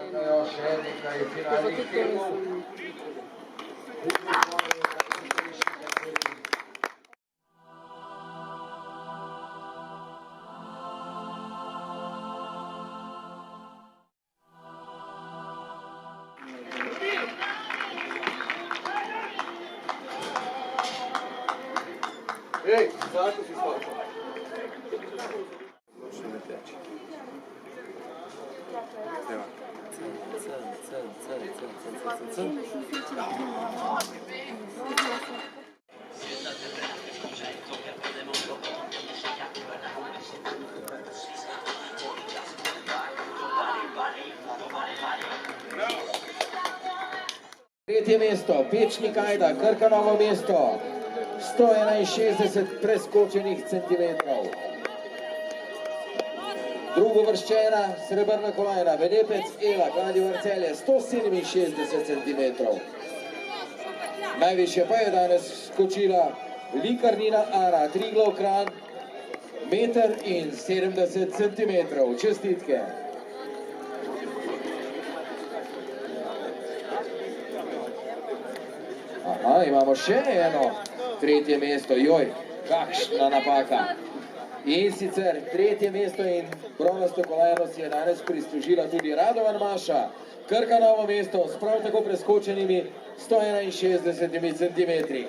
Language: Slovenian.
čakajo še nekaj finalnih filmov. Ej, zato si spavšal. Še ne teče. Tretje mesto, Pečnik Ajda, Krka Novo mesto. 161 preskočenih centimetrov. Drugovrščena srebrna kolajna, Venepec Ela, Kladivar Celje, 167 centimetrov. Najvišje pa je danes skočila Likarnina Ana, Triglav Kranj, 1,70 centimetrov. Čestitke. Aha, imamo še eno tretje mesto, joj, kakšna napaka. In sicer tretje mesto in bronasto kolajno si je danes prislužila tudi Radovan Maša, Krka Novo mesto s prav tako preskočenimi 161 centimetri.